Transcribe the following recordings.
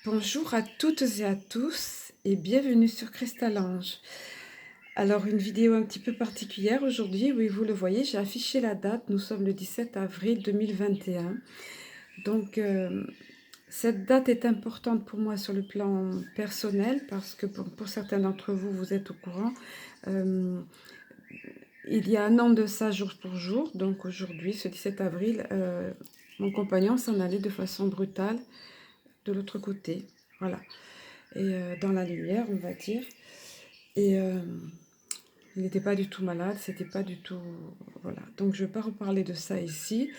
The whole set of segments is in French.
Bonjour à toutes et à tous et bienvenue sur Cristal-Ange. Alors une vidéo un petit peu particulière aujourd'hui, oui vous le voyez, j'ai affiché la date, nous sommes le 17 avril 2021. Donc cette date est importante pour moi sur le plan personnel parce que pour certains d'entre vous, vous êtes au courant. euh, il y a un an de ça jour pour jour, donc aujourd'hui, ce 17 avril, mon compagnon s'en allait de façon brutale de l'autre côté. Voilà. Et dans la lumière, on va dire. Et il n'était pas du tout malade, c'était pas du tout... Voilà, donc je ne vais pas reparler de ça ici.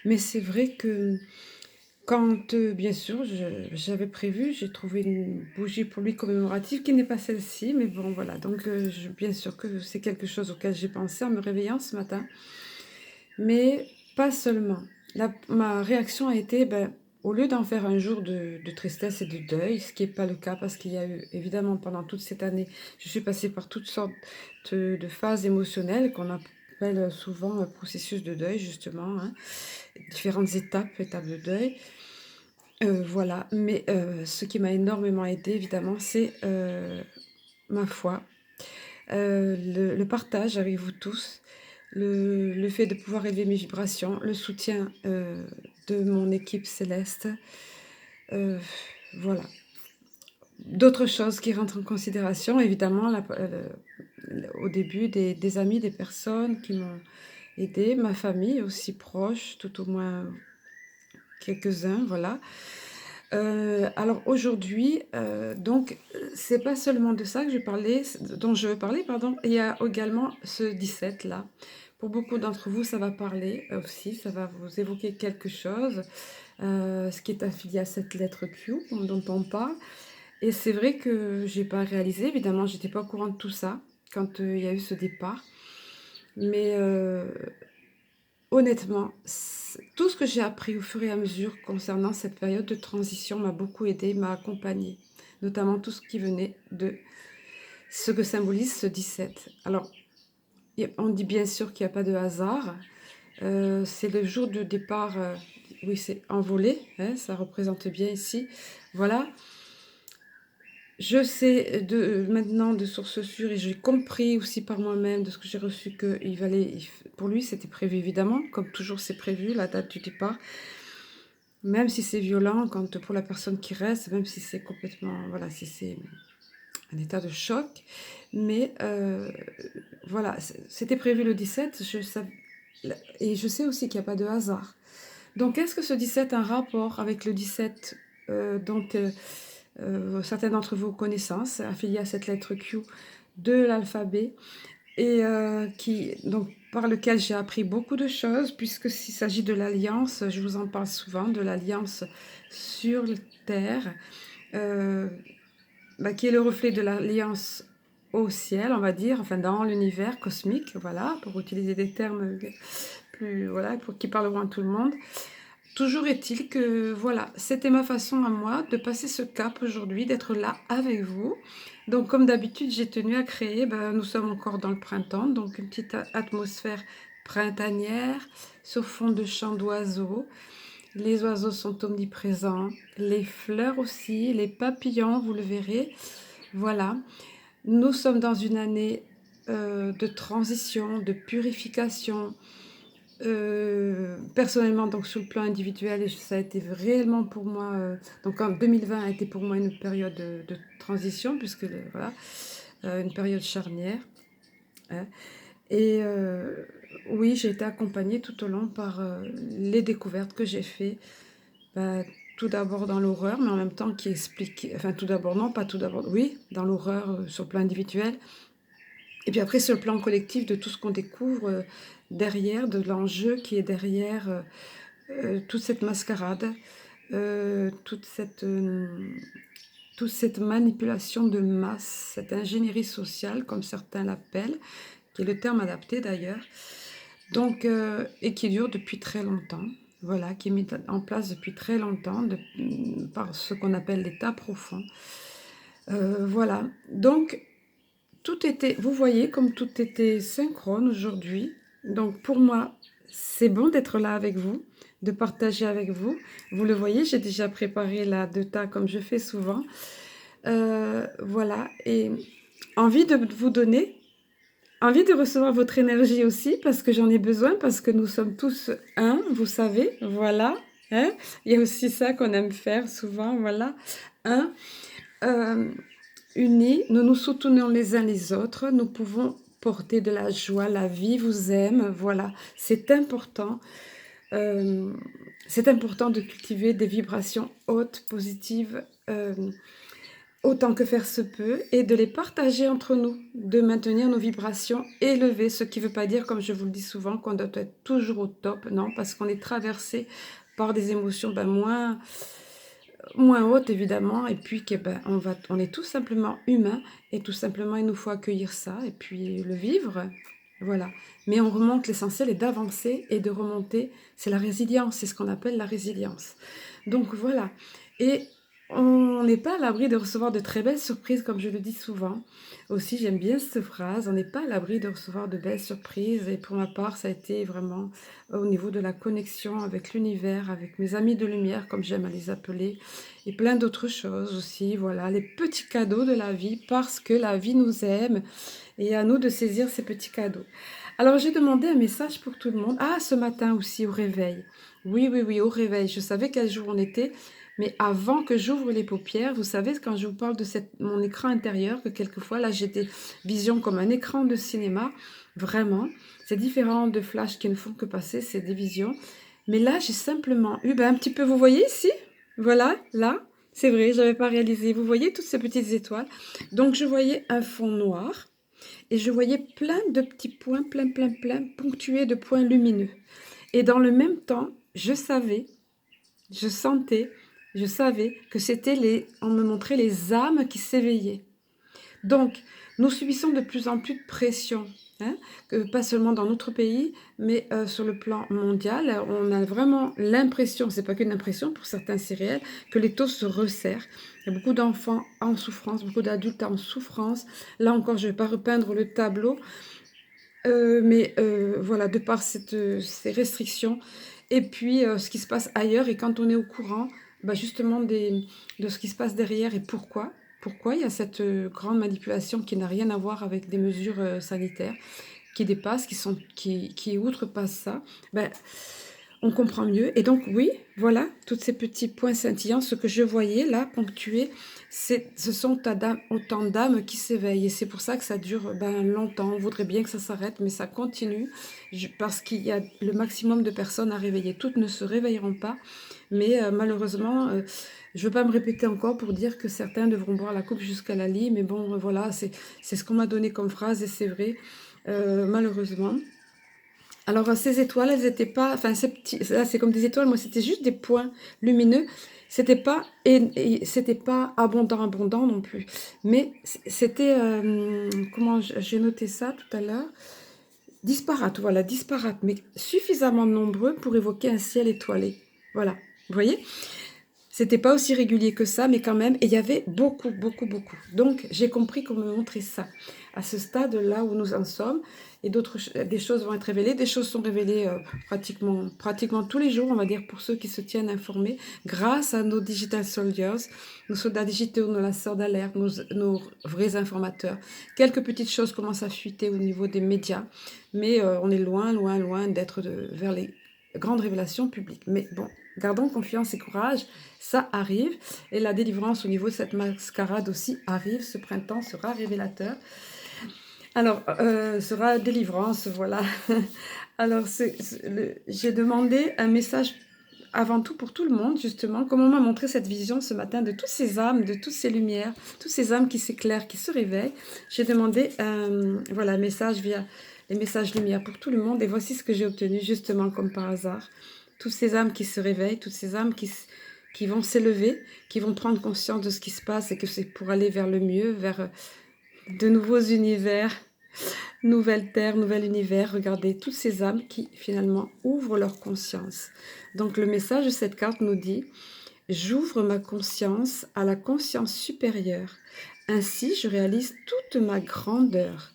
Mais c'est vrai que quand, bien sûr, j'avais prévu, j'ai trouvé une bougie pour lui commémorative qui n'est pas celle-ci, mais bon, voilà. Donc bien sûr que c'est quelque chose auquel j'ai pensé en me réveillant ce matin. Mais pas seulement. Ma réaction a été, ben, au lieu d'en faire un jour de tristesse et de deuil, ce qui n'est pas le cas parce qu'il y a eu, évidemment, pendant toute cette année, je suis passée par toutes sortes de phases émotionnelles qu'on appelle souvent un processus de deuil, justement, hein, différentes étapes de deuil. Voilà, mais ce qui m'a énormément aidée, évidemment, c'est ma foi, le partage avec vous tous, le fait de pouvoir élever mes vibrations, le soutien de mon équipe céleste, euh, voilà. D'autres choses qui rentrent en considération, évidemment, au début, des amis, des personnes qui m'ont aidé, ma famille aussi proche, tout au moins quelques-uns, voilà. Alors aujourd'hui, donc, c'est pas seulement de ça que je parlais, dont je veux parler, pardon. Il y a également ce 17 là. Pour beaucoup d'entre vous, ça va parler aussi, ça va vous évoquer quelque chose, ce qui est affilié à cette lettre Q dont on parle. Et c'est vrai que j'ai pas réalisé, évidemment, j'étais pas au courant de tout ça quand il y a eu ce départ. Mais honnêtement, tout ce que j'ai appris au fur et à mesure concernant cette période de transition m'a beaucoup aidé, m'a accompagné, notamment tout ce qui venait de ce que symbolise ce 17. Alors, on dit bien sûr qu'il n'y a pas de hasard. C'est le jour du départ, oui, c'est envolé, hein, ça représente bien ici. Voilà. Je sais maintenant de sources sûres et j'ai compris aussi par moi-même de ce que j'ai reçu que pour lui c'était prévu évidemment, comme toujours c'est prévu, la date du départ. Même si c'est violent, quand pour la personne qui reste, même si c'est complètement, voilà, si c'est un état de choc. Mais voilà, c'était prévu le 17, et je sais aussi qu'il n'y a pas de hasard. Donc est-ce que ce 17 a un rapport avec le 17 dont certains d'entre vos connaissances, affiliés à cette lettre Q de l'alphabet, et donc, par lequel j'ai appris beaucoup de choses, puisque s'il s'agit de l'alliance, je vous en parle souvent, de l'alliance sur Terre, euh, qui est le reflet de l'alliance au ciel, on va dire, enfin dans l'univers cosmique, voilà, pour utiliser des termes plus, voilà, qui parleront à tout le monde. Toujours est-il que, voilà, c'était ma façon à moi de passer ce cap aujourd'hui, d'être là avec vous. Donc, comme d'habitude, j'ai tenu à créer, nous sommes encore dans le printemps, donc une petite atmosphère printanière, sur fond de chants d'oiseaux. Les oiseaux sont omniprésents, les fleurs aussi, les papillons, vous le verrez. Voilà, nous sommes dans une année de transition, de purification, personnellement, donc sur le plan individuel, et ça a été réellement pour moi, donc en 2020 a été pour moi une période de transition, puisque voilà, une période charnière, hein. Et oui, j'ai été accompagnée tout au long par les découvertes que j'ai fait, bah, tout d'abord dans l'horreur, mais en même temps qui explique, enfin tout d'abord, non pas tout d'abord, oui, dans l'horreur sur le plan individuel, et puis après sur le plan collectif de tout ce qu'on découvre derrière, de l'enjeu qui est derrière toute cette mascarade, euh, toute cette, euh, toute cette manipulation de masse, cette ingénierie sociale, comme certains l'appellent, qui est le terme adapté d'ailleurs, donc, et qui dure depuis très longtemps, voilà, qui est mis en place depuis très longtemps, par ce qu'on appelle l'état profond. Voilà, donc vous voyez comme tout était synchrone aujourd'hui. Donc pour moi, c'est bon d'être là avec vous, de partager avec vous. Vous le voyez, j'ai déjà préparé la deux tas comme je fais souvent. Voilà, et envie de vous donner, envie de recevoir votre énergie aussi, parce que j'en ai besoin, parce que nous sommes tous un, vous savez, voilà. Hein, il y a aussi ça qu'on aime faire souvent, voilà. Un, unis, nous nous soutenons les uns les autres, nous pouvons porter de la joie, la vie vous aime, voilà. C'est important de cultiver des vibrations hautes, positives, autant que faire se peut, et de les partager entre nous, de maintenir nos vibrations élevées, ce qui ne veut pas dire, comme je vous le dis souvent, qu'on doit être toujours au top, non, parce qu'on est traversé par des émotions moins hautes, évidemment, et puis que, on est tout simplement humain, et tout simplement, il nous faut accueillir ça, et puis le vivre, voilà. Mais on remonte, l'essentiel est d'avancer et de remonter, c'est la résilience, c'est ce qu'on appelle la résilience. Donc voilà, et on n'est pas à l'abri de recevoir de très belles surprises, comme je le dis souvent. Aussi, j'aime bien cette phrase, on n'est pas à l'abri de recevoir de belles surprises. Et pour ma part, ça a été vraiment au niveau de la connexion avec l'univers, avec mes amis de lumière, comme j'aime à les appeler, et plein d'autres choses aussi. Voilà, les petits cadeaux de la vie, parce que la vie nous aime, et à nous de saisir ces petits cadeaux. Alors, j'ai demandé un message pour tout le monde. Ah, ce matin aussi, au réveil. Oui, oui, oui, au réveil. Je savais quel jour on était. Mais avant que j'ouvre les paupières, vous savez, quand je vous parle de mon écran intérieur, que quelquefois, là, j'ai des visions comme un écran de cinéma, vraiment, c'est différent de flash qui ne font que passer, c'est des visions. Mais là, j'ai simplement eu, un petit peu, vous voyez ici, voilà, là, c'est vrai, je n'avais pas réalisé, vous voyez toutes ces petites étoiles. Donc, je voyais un fond noir et je voyais plein de petits points, plein, ponctués de points lumineux. Et dans le même temps, je savais, je sentais, je savais que on me montrait les âmes qui s'éveillaient. Donc, nous subissons de plus en plus de pression, hein, pas seulement dans notre pays, mais sur le plan mondial. On a vraiment l'impression, c'est pas qu'une impression, pour certains c'est réel, que les taux se resserrent. Il y a beaucoup d'enfants en souffrance, beaucoup d'adultes en souffrance. Là encore, je ne vais pas repeindre le tableau, mais voilà, de par ces restrictions, et puis ce qui se passe ailleurs, et quand on est au courant, justement de ce qui se passe derrière et pourquoi il y a cette grande manipulation qui n'a rien à voir avec des mesures sanitaires, qui dépassent, qui outrepassent ça, on comprend mieux. Et donc oui, voilà, tous ces petits points scintillants, ce que je voyais là, ponctués, ce sont autant d'âmes qui s'éveillent. Et c'est pour ça que ça dure longtemps. On voudrait bien que ça s'arrête, mais ça continue, parce qu'il y a le maximum de personnes à réveiller. Toutes ne se réveilleront pas, mais malheureusement, je ne veux pas me répéter encore pour dire que certains devront boire la coupe jusqu'à la lie, mais bon, voilà, c'est ce qu'on m'a donné comme phrase, et c'est vrai, malheureusement. Alors, ces étoiles, elles n'étaient pas... Enfin, là, c'est comme des étoiles. Moi, c'était juste des points lumineux. C'était pas, c'était pas abondant non plus. Mais c'était... comment j'ai noté ça tout à l'heure? Disparate, voilà, disparate. Mais suffisamment nombreux pour évoquer un ciel étoilé. Voilà. Vous voyez? C'était pas aussi régulier que ça, mais quand même, et il y avait beaucoup. Donc, j'ai compris qu'on me montrait ça. À ce stade-là où nous en sommes, et des choses vont être révélées. Des choses sont révélées pratiquement tous les jours, on va dire, pour ceux qui se tiennent informés, grâce à nos digital soldiers, nos soldats digitaux, nos lanceurs d'alerte, nos vrais informateurs. Quelques petites choses commencent à fuiter au niveau des médias, mais on est loin d'être vers les grandes révélations publiques. Mais bon, gardons confiance et courage, ça arrive. Et la délivrance au niveau de cette mascarade aussi arrive. Ce printemps sera révélateur. Alors, sera délivrance, voilà. Alors, j'ai demandé un message avant tout pour tout le monde, justement, comme on m'a montré cette vision ce matin de toutes ces âmes, de toutes ces lumières, toutes ces âmes qui s'éclairent, qui se réveillent. J'ai demandé un message via les messages lumière pour tout le monde, et voici ce que j'ai obtenu, justement, comme par hasard. Toutes ces âmes qui se réveillent, toutes ces âmes qui vont s'élever, qui vont prendre conscience de ce qui se passe, et que c'est pour aller vers le mieux, vers de nouveaux univers, nouvelle terre, nouvel univers. Regardez toutes ces âmes qui finalement ouvrent leur conscience. Donc le message de cette carte nous dit: j'ouvre ma conscience à la conscience supérieure. Ainsi, je réalise toute ma grandeur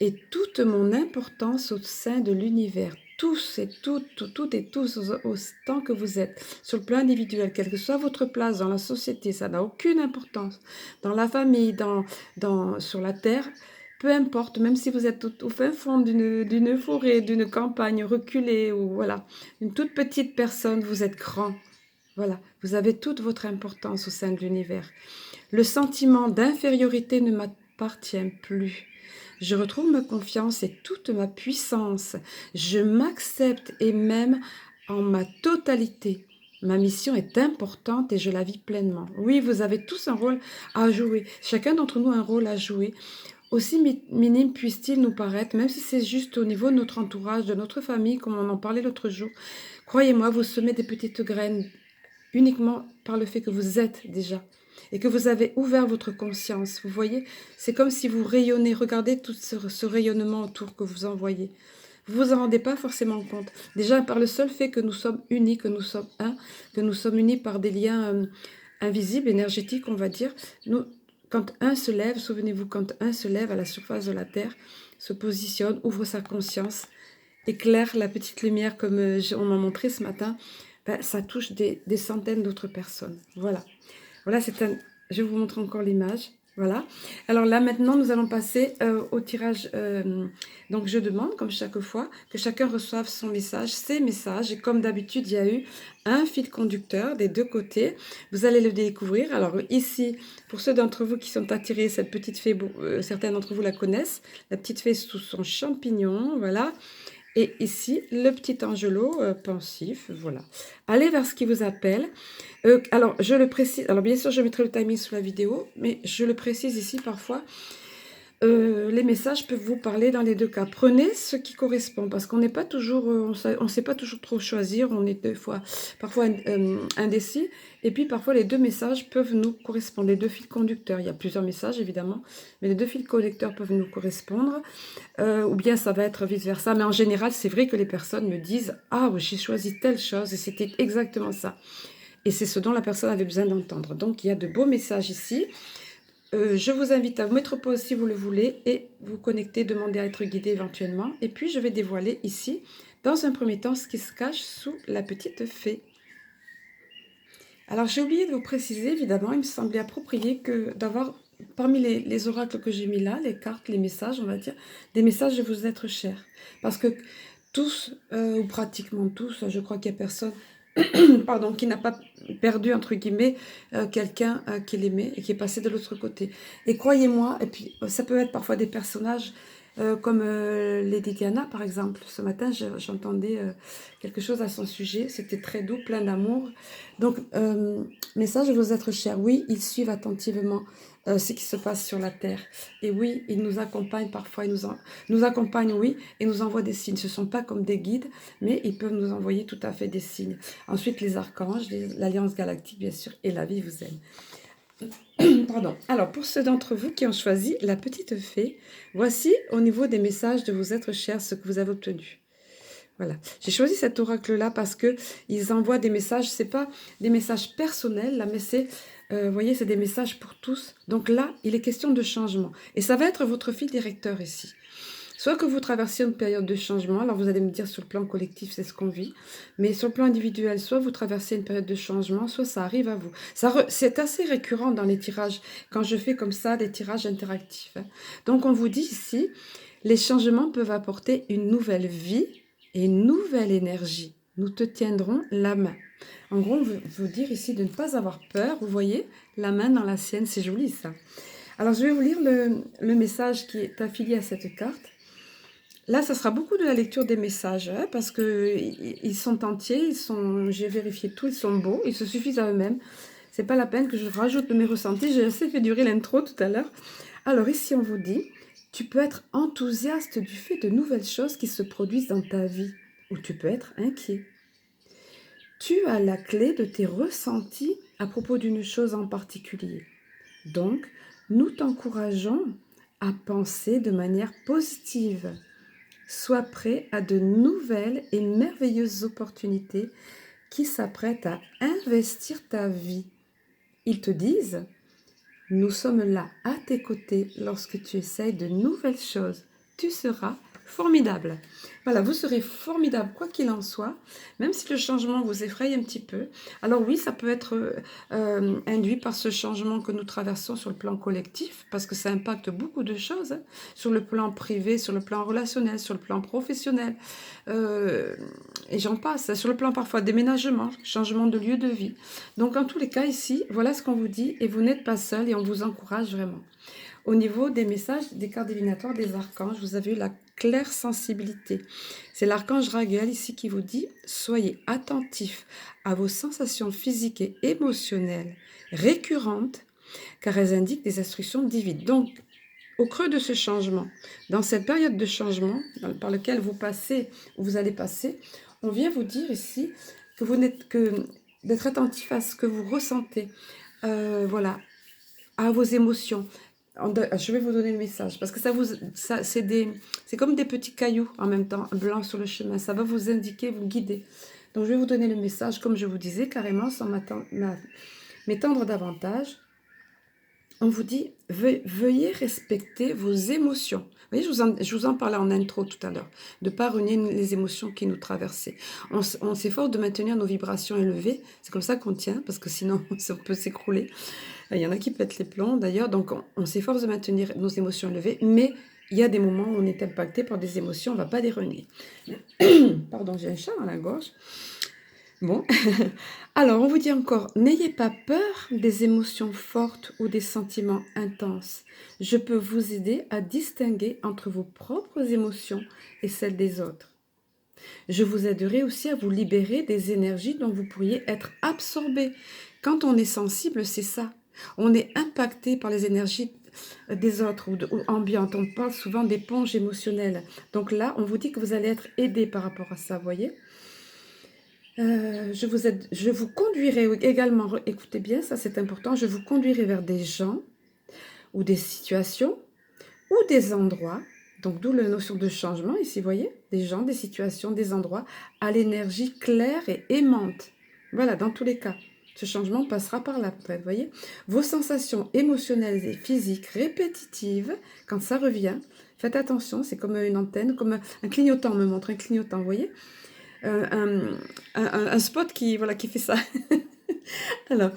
et toute mon importance au sein de l'univers. tous et toutes et tous autant que vous êtes, sur le plan individuel, quelle que soit votre place dans la société, ça n'a aucune importance, dans la famille, sur la terre, peu importe, même si vous êtes au fin fond d'une forêt, d'une campagne reculée, ou voilà, une toute petite personne, vous êtes grand. Voilà, vous avez toute votre importance au sein de l'univers. Le sentiment d'infériorité ne m'appartient plus. Je retrouve ma confiance et toute ma puissance. Je m'accepte et m'aime en ma totalité. Ma mission est importante et je la vis pleinement. Oui, vous avez tous un rôle à jouer. Chacun d'entre nous a un rôle à jouer. Aussi minime puisse-t-il nous paraître, même si c'est juste au niveau de notre entourage, de notre famille, comme on en parlait l'autre jour. Croyez-moi, vous semez des petites graines uniquement par le fait que vous êtes déjà et que vous avez ouvert votre conscience. Vous voyez, c'est comme si vous rayonnez. Regardez tout ce rayonnement autour que vous envoyez. Vous vous en rendez pas forcément compte. Déjà, par le seul fait que nous sommes unis, que nous sommes un, que nous sommes unis par des liens invisibles, énergétiques, on va dire. Quand un se lève, souvenez-vous, quand un se lève à la surface de la Terre, se positionne, ouvre sa conscience, éclaire la petite lumière comme on m'a montré ce matin, ben, ça touche des centaines d'autres personnes. Voilà. Voilà, je vais vous montrer encore l'image. Voilà. Alors là, maintenant, nous allons passer au tirage. Donc, je demande, comme chaque fois, que chacun reçoive son message, ses messages. Et comme d'habitude, il y a eu un fil conducteur des deux côtés. Vous allez le découvrir. Alors ici, pour ceux d'entre vous qui sont attirés, cette petite fée, certains d'entre vous la connaissent. La petite fée sous son champignon, voilà. Et ici, le petit angelo pensif, voilà. Allez vers ce qui vous appelle. Alors, je le précise, alors bien sûr, je mettrai le timing sous la vidéo, mais je le précise ici parfois. Les messages peuvent vous parler dans les deux cas. Prenez ce qui correspond, parce qu'on n'est pas toujours, on ne sait pas toujours trop choisir, on est parfois indécis, et puis parfois les deux messages peuvent nous correspondre, les deux fils conducteurs. Il y a plusieurs messages évidemment, mais les deux fils conducteurs peuvent nous correspondre, ou bien ça va être vice-versa, mais en général, c'est vrai que les personnes me disent « Ah, j'ai choisi telle chose, et c'était exactement ça ». Et c'est ce dont la personne avait besoin d'entendre. Donc, il y a de beaux messages ici. Je vous invite à vous mettre pause si vous le voulez et vous connecter, demander à être guidé éventuellement. Et puis, je vais dévoiler ici, dans un premier temps, ce qui se cache sous la petite fée. Alors, j'ai oublié de vous préciser, évidemment, il me semblait approprié d'avoir, parmi les oracles que j'ai mis là, les cartes, les messages, on va dire, des messages de vous être chers. Parce que tous, ou pratiquement tous, je crois qu'il n'y a personne pardon, qui n'a pas perdu, entre guillemets, quelqu'un qu'il aimait et qui est passé de l'autre côté. Et croyez-moi, et puis ça peut être parfois des personnages comme Lady Diana, par exemple. Ce matin, j'entendais quelque chose à son sujet. C'était très doux, plein d'amour. Donc, message vous être cher. Oui, ils suivent attentivement ce qui se passe sur la Terre. Et oui, ils nous accompagnent parfois. Ils nous accompagnent, oui, et nous envoient des signes. Ce ne sont pas comme des guides, mais ils peuvent nous envoyer tout à fait des signes. Ensuite, les archanges, l'Alliance Galactique, bien sûr, et la vie vous aime. Pardon. Alors, pour ceux d'entre vous qui ont choisi la petite fée, voici au niveau des messages de vous être chers ce que vous avez obtenu. Voilà. J'ai choisi cet oracle-là parce que ils envoient des messages, c'est pas des messages personnels, là, mais c'est, vous voyez, c'est des messages pour tous. Donc là, il est question de changement. Et ça va être votre fil directeur ici. Soit que vous traversiez une période de changement, alors vous allez me dire sur le plan collectif, c'est ce qu'on vit, mais sur le plan individuel, soit vous traversez une période de changement, soit ça arrive à vous. C'est assez récurrent dans les tirages, quand je fais comme ça des tirages interactifs. Hein. Donc on vous dit ici, les changements peuvent apporter une nouvelle vie et une nouvelle énergie. Nous te tiendrons la main. En gros, on veut vous dire ici de ne pas avoir peur, vous voyez, la main dans la sienne, c'est joli ça. Alors je vais vous lire le message qui est affilié à cette carte. Là, ça sera beaucoup de la lecture des messages, hein, parce qu'ils sont entiers, j'ai vérifié tout, ils sont beaux, ils se suffisent à eux-mêmes. C'est pas la peine que je rajoute de mes ressentis, j'ai assez fait durer l'intro tout à l'heure. Alors ici, on vous dit, tu peux être enthousiaste du fait de nouvelles choses qui se produisent dans ta vie, ou tu peux être inquiet. Tu as la clé de tes ressentis à propos d'une chose en particulier. Donc, nous t'encourageons à penser de manière positive. Sois prêt à de nouvelles et merveilleuses opportunités qui s'apprêtent à investir ta vie. Ils te disent, nous sommes là à tes côtés lorsque tu essayes de nouvelles choses. Tu seras formidable. Voilà, vous serez formidable, quoi qu'il en soit, même si le changement vous effraie un petit peu. Alors oui, ça peut être induit par ce changement que nous traversons sur le plan collectif, parce que ça impacte beaucoup de choses, hein, sur le plan privé, sur le plan relationnel, sur le plan professionnel, euh, et j'en passe, sur le plan parfois déménagement, changement de lieu de vie. Donc en tous les cas ici, voilà ce qu'on vous dit, et vous n'êtes pas seul, et on vous encourage vraiment. Au niveau des messages, des cartes divinatoires, des archanges, vous avez eu la claire sensibilité. C'est l'archange Raguel ici qui vous dit « Soyez attentifs à vos sensations physiques et émotionnelles récurrentes, car elles indiquent des instructions divines. » Donc, au creux de ce changement, dans cette période de changement par laquelle vous passez, ou vous allez passer, on vient vous dire ici que vous n'êtes que d'être attentif à ce que vous ressentez, voilà, à vos émotions. Je vais vous donner le message, parce que c'est comme des petits cailloux en même temps, blancs sur le chemin. Ça va vous indiquer, vous guider. Donc je vais vous donner le message, comme je vous disais, carrément, sans m'étendre davantage. On vous dit, veuillez respecter vos émotions. Vous voyez, je vous en parlais en intro tout à l'heure, de ne pas renier les émotions qui nous traversent. On s'efforce de maintenir nos vibrations élevées, c'est comme ça qu'on tient, parce que sinon on peut s'écrouler. Il y en a qui pètent les plombs d'ailleurs, donc on s'efforce de maintenir nos émotions élevées, mais il y a des moments où on est impacté par des émotions, on ne va pas les renier. Pardon, j'ai un chat dans la gorge. Bon, alors on vous dit encore, n'ayez pas peur des émotions fortes ou des sentiments intenses. Je peux vous aider à distinguer entre vos propres émotions et celles des autres. Je vous aiderai aussi à vous libérer des énergies dont vous pourriez être absorbé. Quand on est sensible, c'est ça. On est impacté par les énergies des autres ou ambiantes. On parle souvent d'éponge émotionnelle. Donc là, on vous dit que vous allez être aidé par rapport à ça, vous voyez. Je vous conduirai également, écoutez bien, ça c'est important, je vous conduirai vers des gens ou des situations ou des endroits, donc d'où la notion de changement ici, vous voyez, des gens, des situations, des endroits à l'énergie claire et aimante. Voilà, dans tous les cas, ce changement passera par là, peut-être, vous voyez. Vos sensations émotionnelles et physiques répétitives, quand ça revient, faites attention, c'est comme une antenne, comme un clignotant, on me montre un clignotant, vous voyez. Un spot qui fait ça. Alors,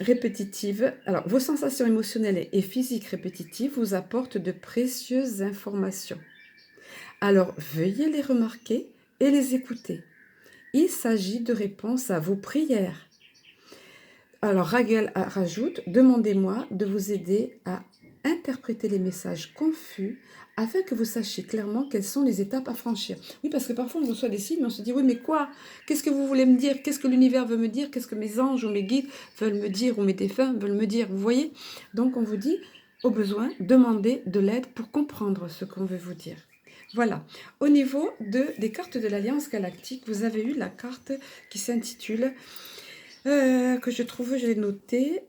répétitive. Alors, vos sensations émotionnelles et physiques répétitives vous apportent de précieuses informations. Alors, veuillez les remarquer et les écouter. Il s'agit de réponses à vos prières. Alors, Raguel rajoute, demandez-moi de vous aider à interpréter les messages confus afin que vous sachiez clairement quelles sont les étapes à franchir. Oui, parce que parfois on reçoit des signes, on se dit, oui, mais quoi? Qu'est-ce que vous voulez me dire? Qu'est-ce que l'univers veut me dire? Qu'est-ce que mes anges ou mes guides veulent me dire ou mes défunts veulent me dire? Vous voyez? Donc on vous dit, au besoin, demandez de l'aide pour comprendre ce qu'on veut vous dire. Voilà. Au niveau des cartes de l'Alliance Galactique, vous avez eu la carte qui s'intitule... que je l'ai noté,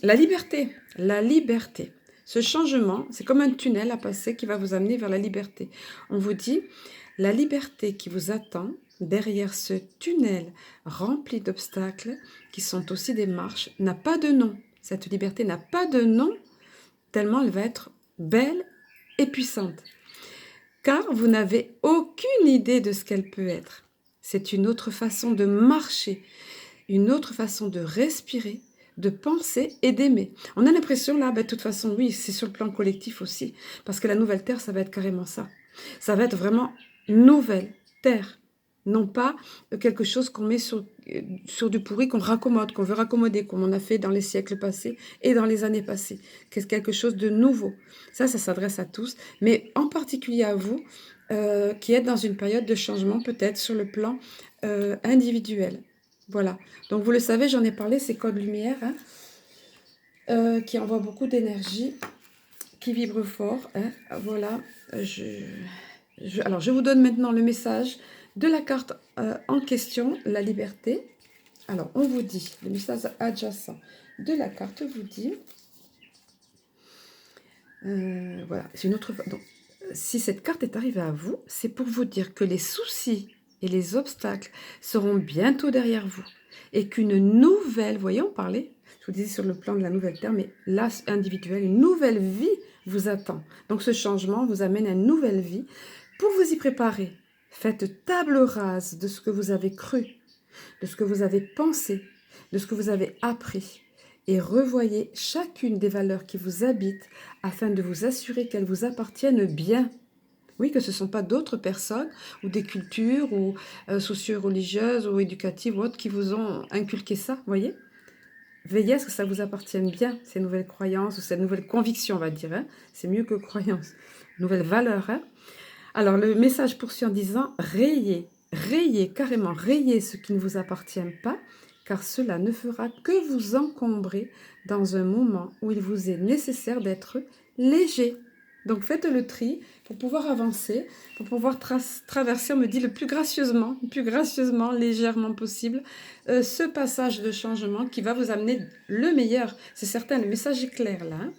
la liberté, la liberté. Ce changement, c'est comme un tunnel à passer qui va vous amener vers la liberté. On vous dit, la liberté qui vous attend derrière ce tunnel rempli d'obstacles, qui sont aussi des marches, n'a pas de nom. Cette liberté n'a pas de nom, tellement elle va être belle et puissante. Car vous n'avez aucune idée de ce qu'elle peut être. C'est une autre façon de marcher, une autre façon de respirer, de penser et d'aimer. On a l'impression là, de toute façon, oui, c'est sur le plan collectif aussi, parce que la nouvelle terre, ça va être carrément ça. Ça va être vraiment nouvelle terre, non pas quelque chose qu'on met sur du pourri, qu'on raccommode, qu'on veut raccommoder, comme on a fait dans les siècles passés et dans les années passées. C'est quelque chose de nouveau. Ça s'adresse à tous, mais en particulier à vous, qui êtes dans une période de changement, peut-être sur le plan individuel. Voilà, donc vous le savez, j'en ai parlé, ces codes lumière, hein, qui envoient beaucoup d'énergie, qui vibrent fort. Hein, voilà, alors je vous donne maintenant le message de la carte en question, la liberté. Alors on vous dit, le message adjacent de la carte vous dit, voilà, c'est une autre fois. Donc, si cette carte est arrivée à vous, c'est pour vous dire que les soucis et les obstacles seront bientôt derrière vous et qu'une nouvelle, voyez, on parlait, je vous disais sur le plan de la nouvelle terre, mais là, individuelle, une nouvelle vie vous attend. Donc ce changement vous amène à une nouvelle vie. Pour vous y préparer, faites table rase de ce que vous avez cru, de ce que vous avez pensé, de ce que vous avez appris, et revoyez chacune des valeurs qui vous habitent afin de vous assurer qu'elles vous appartiennent bien. Oui, que ce ne sont pas d'autres personnes ou des cultures ou socio-religieuses ou éducatives ou autres qui vous ont inculqué ça, voyez. Veillez à ce que ça vous appartienne bien, ces nouvelles croyances ou ces nouvelles convictions, on va dire. Hein. C'est mieux que croyances. Nouvelles valeurs. Hein. Alors, le message poursuit en disant « Rayez, rayez, carrément, rayez ce qui ne vous appartient pas, car cela ne fera que vous encombrer dans un moment où il vous est nécessaire d'être léger. » Donc, faites le tri pour pouvoir avancer, pour pouvoir traverser, on me dit, le plus gracieusement, légèrement possible, ce passage de changement qui va vous amener le meilleur. C'est certain, le message est clair là. Hein.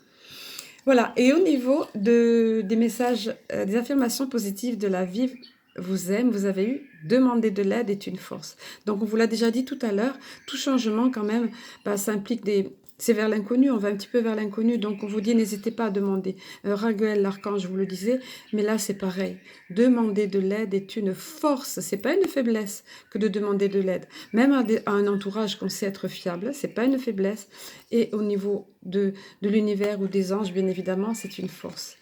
Voilà, et au niveau des messages, des affirmations positives de la vie vous aime, vous avez eu « demander de l'aide est une force ». Donc, on vous l'a déjà dit tout à l'heure, tout changement quand même, ça implique des... C'est vers l'inconnu, on va un petit peu vers l'inconnu, donc on vous dit n'hésitez pas à demander. Raguel, l'archange, vous le disait, mais là c'est pareil. Demander de l'aide est une force, c'est pas une faiblesse que de demander de l'aide. Même à un entourage qu'on sait être fiable, c'est pas une faiblesse. Et au niveau de l'univers ou des anges, bien évidemment, c'est une force.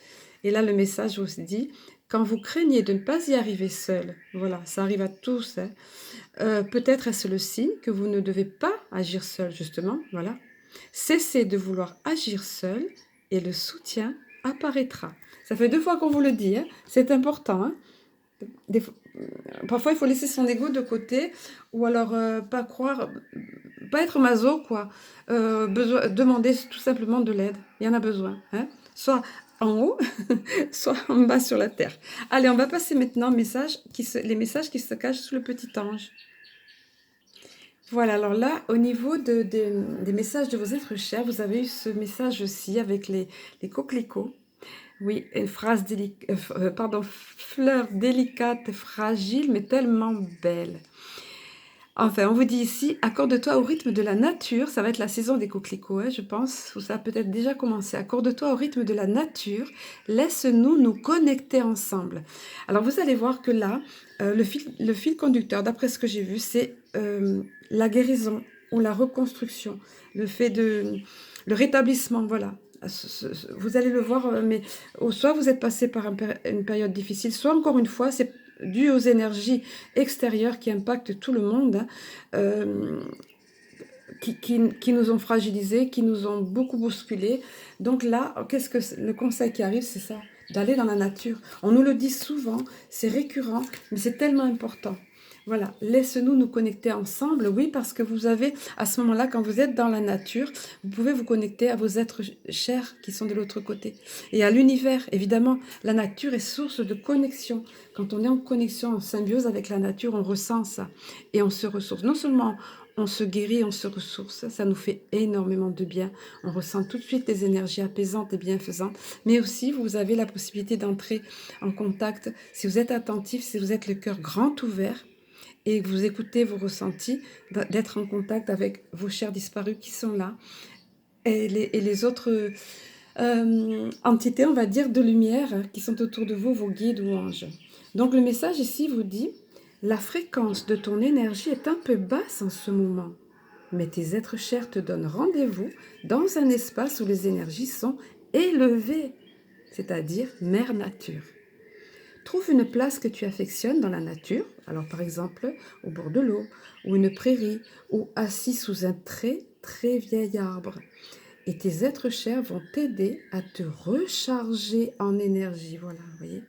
Et là, le message vous dit, quand vous craignez de ne pas y arriver seul, voilà, ça arrive à tous, hein, peut-être est-ce le signe que vous ne devez pas agir seul, justement, voilà. Cessez de vouloir agir seul et le soutien apparaîtra. Ça fait 2 fois qu'on vous le dit, hein, c'est important. Hein. Parfois, il faut laisser son ego de côté ou alors pas croire, pas être maso, quoi. Demander tout simplement de l'aide. Il y en a besoin. Hein. Soit en haut, soit en bas sur la terre. Allez, on va passer maintenant aux messages les messages qui se cachent sous le petit ange. Voilà, alors là, au niveau des messages de vos êtres chers, vous avez eu ce message aussi avec les coquelicots. Oui, une fleur délicate, fragile, mais tellement belle. Enfin, on vous dit ici, accorde-toi au rythme de la nature. Ça va être la saison des coquelicots, hein, je pense, ou ça a peut-être déjà commencé. Accorde-toi au rythme de la nature. Laisse-nous nous connecter ensemble. Alors, vous allez voir que là, le fil conducteur, d'après ce que j'ai vu, c'est la guérison ou la reconstruction, le rétablissement, voilà. Vous allez le voir, mais soit vous êtes passé par une période difficile, soit encore une fois, c'est dû aux énergies extérieures qui impactent tout le monde, hein, qui nous ont fragilisés, qui nous ont beaucoup bousculés. Donc là, qu'est-ce que le conseil qui arrive, c'est ça, d'aller dans la nature. On nous le dit souvent, c'est récurrent, mais c'est tellement important. Voilà, laisse-nous nous connecter ensemble, oui, parce que vous avez, à ce moment-là, quand vous êtes dans la nature, vous pouvez vous connecter à vos êtres chers qui sont de l'autre côté. Et à l'univers, évidemment, la nature est source de connexion. Quand on est en connexion, en symbiose avec la nature, on ressent ça. Et on se ressource. Non seulement on se guérit, on se ressource, ça nous fait énormément de bien. On ressent tout de suite des énergies apaisantes et bienfaisantes. Mais aussi, vous avez la possibilité d'entrer en contact, si vous êtes attentif, si vous êtes le cœur grand ouvert, et que vous écoutez vos ressentis, d'être en contact avec vos chers disparus qui sont là, et les autres entités, on va dire, de lumière qui sont autour de vous, vos guides ou anges. Donc le message ici vous dit, la fréquence de ton énergie est un peu basse en ce moment, mais tes êtres chers te donnent rendez-vous dans un espace où les énergies sont élevées, c'est-à-dire Mère Nature. Trouve une place que tu affectionnes dans la nature, alors par exemple au bord de l'eau, ou une prairie, ou assis sous un très très vieil arbre. Et tes êtres chers vont t'aider à te recharger en énergie. Voilà, vous voyez.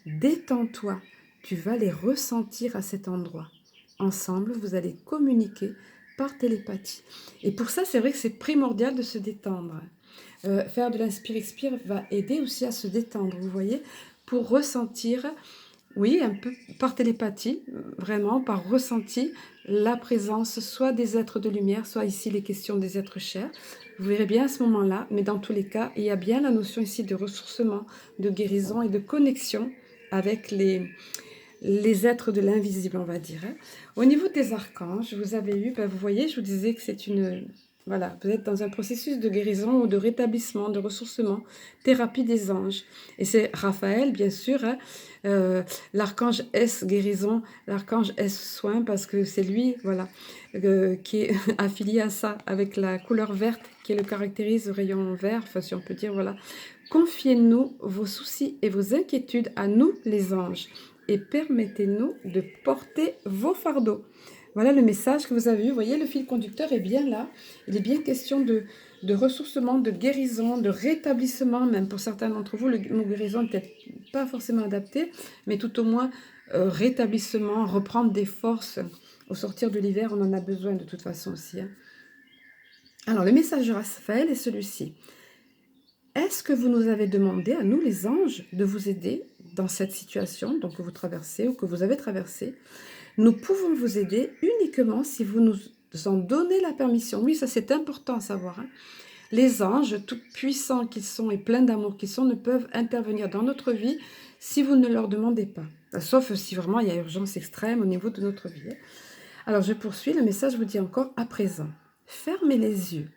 Détends-toi, tu vas les ressentir à cet endroit. Ensemble, vous allez communiquer par télépathie. Et pour ça, c'est vrai que c'est primordial de se détendre. Faire de l'inspire-expire va aider aussi à se détendre, vous voyez, pour ressentir, oui, un peu par télépathie, vraiment, par ressenti, la présence soit des êtres de lumière, soit ici les questions des êtres chers. Vous verrez bien à ce moment-là, mais dans tous les cas, il y a bien la notion ici de ressourcement, de guérison et de connexion avec les êtres de l'invisible, on va dire. Hein. Au niveau des archanges, vous avez eu, vous voyez, je vous disais que c'est une Voilà, vous êtes dans un processus de guérison ou de rétablissement, de ressourcement, thérapie des anges. Et c'est Raphaël, bien sûr, hein, l'archange S guérison, l'archange S soin, parce que c'est lui, voilà, qui est affilié à ça, avec la couleur verte qui le caractérise, le rayon vert, enfin si on peut dire, voilà. Confiez-nous vos soucis et vos inquiétudes à nous, les anges, et permettez-nous de porter vos fardeaux. Voilà le message que vous avez eu. Vous voyez, le fil conducteur est bien là. Il est bien question de ressourcement, de guérison, de rétablissement, même pour certains d'entre vous. Le mot guérison n'est peut-être pas forcément adapté, mais tout au moins rétablissement, reprendre des forces. Au sortir de l'hiver, on en a besoin de toute façon aussi. Hein. Alors, le message de Raphaël est celui-ci. Est-ce que vous nous avez demandé, à nous les anges, de vous aider dans cette situation donc, que vous traversez ou que vous avez traversée? Nous pouvons vous aider uniquement si vous nous en donnez la permission. Oui, ça c'est important à savoir. Hein. Les anges, tout puissants qu'ils sont et pleins d'amour qu'ils sont, ne peuvent intervenir dans notre vie si vous ne leur demandez pas. Sauf si vraiment il y a urgence extrême au niveau de notre vie. Alors je poursuis, le message vous dit encore à présent. Fermez les yeux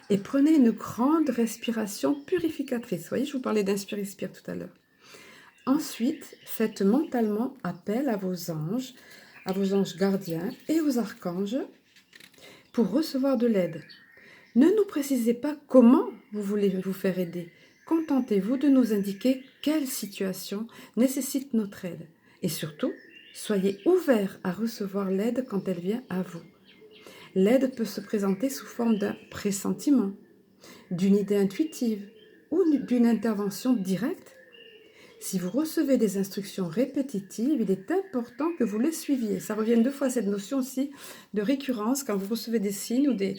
et prenez une grande respiration purificatrice. Vous voyez, je vous parlais d'inspire-expire tout à l'heure. Ensuite, faites mentalement appel à vos anges gardiens et aux archanges pour recevoir de l'aide. Ne nous précisez pas comment vous voulez vous faire aider. Contentez-vous de nous indiquer quelle situation nécessite notre aide. Et surtout, soyez ouverts à recevoir l'aide quand elle vient à vous. L'aide peut se présenter sous forme d'un pressentiment, d'une idée intuitive ou d'une intervention directe. Si vous recevez des instructions répétitives, il est important que vous les suiviez. Ça revient 2 fois cette notion aussi de récurrence. Quand vous recevez des signes ou des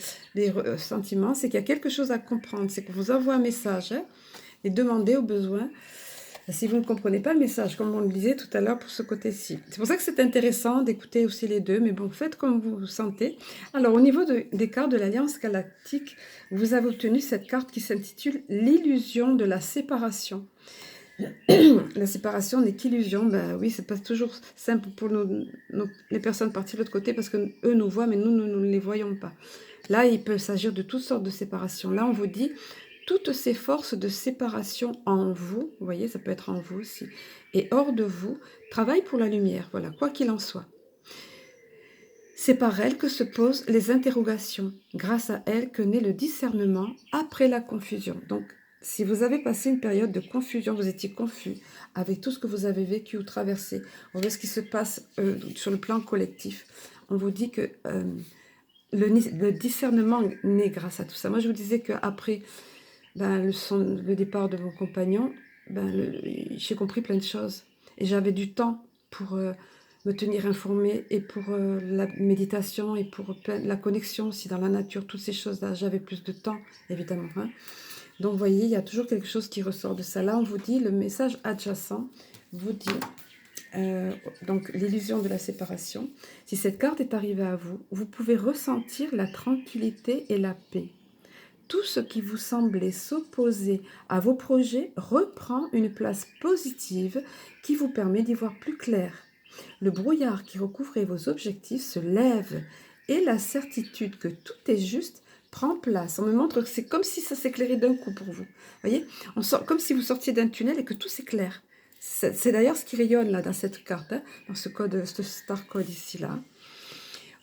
sentiments, c'est qu'il y a quelque chose à comprendre. C'est qu'on vous envoie un message et demandez au besoin si vous ne comprenez pas le message, comme on le disait tout à l'heure pour ce côté-ci. C'est pour ça que c'est intéressant d'écouter aussi les deux, mais bon, faites comme vous vous sentez. Alors, au niveau des cartes de l'Alliance Galactique, vous avez obtenu cette carte qui s'intitule « L'illusion de la séparation ». La séparation n'est qu'illusion. Ben oui, c'est pas toujours simple pour les personnes parties de l'autre côté parce que eux nous voient, mais nous ne les voyons pas. Là, il peut s'agir de toutes sortes de séparations. Là, on vous dit toutes ces forces de séparation en vous, vous voyez, ça peut être en vous aussi, et hors de vous, travaillent pour la lumière. Voilà, quoi qu'il en soit. C'est par elle que se posent les interrogations. Grâce à elle que naît le discernement après la confusion. Donc, si vous avez passé une période de confusion, vous étiez confus avec tout ce que vous avez vécu ou traversé, avec ce qui se passe sur le plan collectif, on vous dit que le discernement naît grâce à tout ça. Moi, je vous disais qu'après le départ de mon compagnon, j'ai compris plein de choses. Et j'avais du temps pour me tenir informée et pour la méditation et pour la connexion aussi dans la nature, toutes ces choses-là. J'avais plus de temps, évidemment. Hein. Donc, vous voyez, il y a toujours quelque chose qui ressort de ça. Là, on vous dit, le message adjacent vous dit, donc l'illusion de la séparation. Si cette carte est arrivée à vous, vous pouvez ressentir la tranquillité et la paix. Tout ce qui vous semblait s'opposer à vos projets reprend une place positive qui vous permet d'y voir plus clair. Le brouillard qui recouvrait vos objectifs se lève et la certitude que tout est juste prend place. On me montre que c'est comme si ça s'éclairait d'un coup pour vous. Voyez, on sort comme si vous sortiez d'un tunnel et que tout s'éclaire. C'est d'ailleurs ce qui rayonne là dans cette carte, hein, dans ce code, ce star code ici là.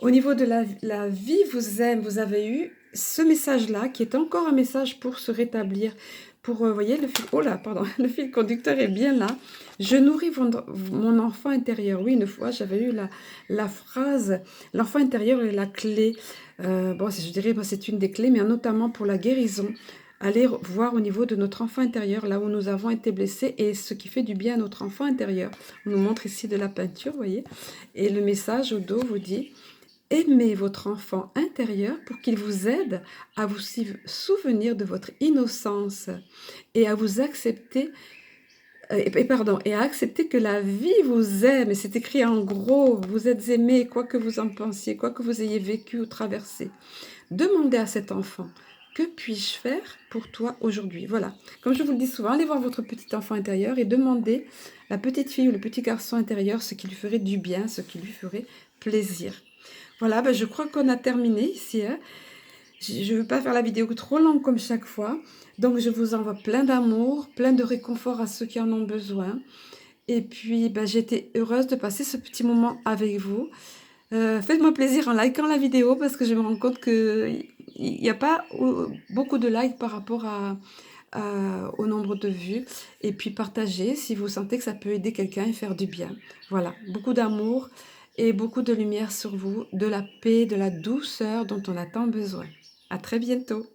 Au niveau de la vie vous aime, vous avez eu ce message-là qui est encore un message pour se rétablir. Pour, voyez, le fil conducteur est bien là. Je nourris mon enfant intérieur. Oui, une fois, j'avais eu la phrase, l'enfant intérieur est la clé. Bon, je dirais, c'est une des clés, mais notamment pour la guérison. Allez voir au niveau de notre enfant intérieur, là où nous avons été blessés, et ce qui fait du bien à notre enfant intérieur. On nous montre ici de la peinture, vous voyez. Et le message au dos vous dit... Aimez votre enfant intérieur pour qu'il vous aide à vous souvenir de votre innocence et à vous accepter, et à accepter que la vie vous aime. Et c'est écrit en gros, vous êtes aimé, quoi que vous en pensiez, quoi que vous ayez vécu ou traversé. Demandez à cet enfant, que puis-je faire pour toi aujourd'hui? Voilà, comme je vous le dis souvent, allez voir votre petit enfant intérieur et demandez à la petite fille ou le petit garçon intérieur ce qui lui ferait du bien, ce qui lui ferait plaisir. Voilà, je crois qu'on a terminé ici. Hein. Je ne veux pas faire la vidéo trop longue comme chaque fois, donc je vous envoie plein d'amour, plein de réconfort à ceux qui en ont besoin. Et puis, bah, j'étais heureuse de passer ce petit moment avec vous. Faites-moi plaisir en likant la vidéo parce que je me rends compte qu'il n'y a pas beaucoup de likes par rapport au nombre de vues. Et puis partagez si vous sentez que ça peut aider quelqu'un et faire du bien. Voilà, beaucoup d'amour et beaucoup de lumière sur vous, de la paix, de la douceur dont on a tant besoin. À très bientôt.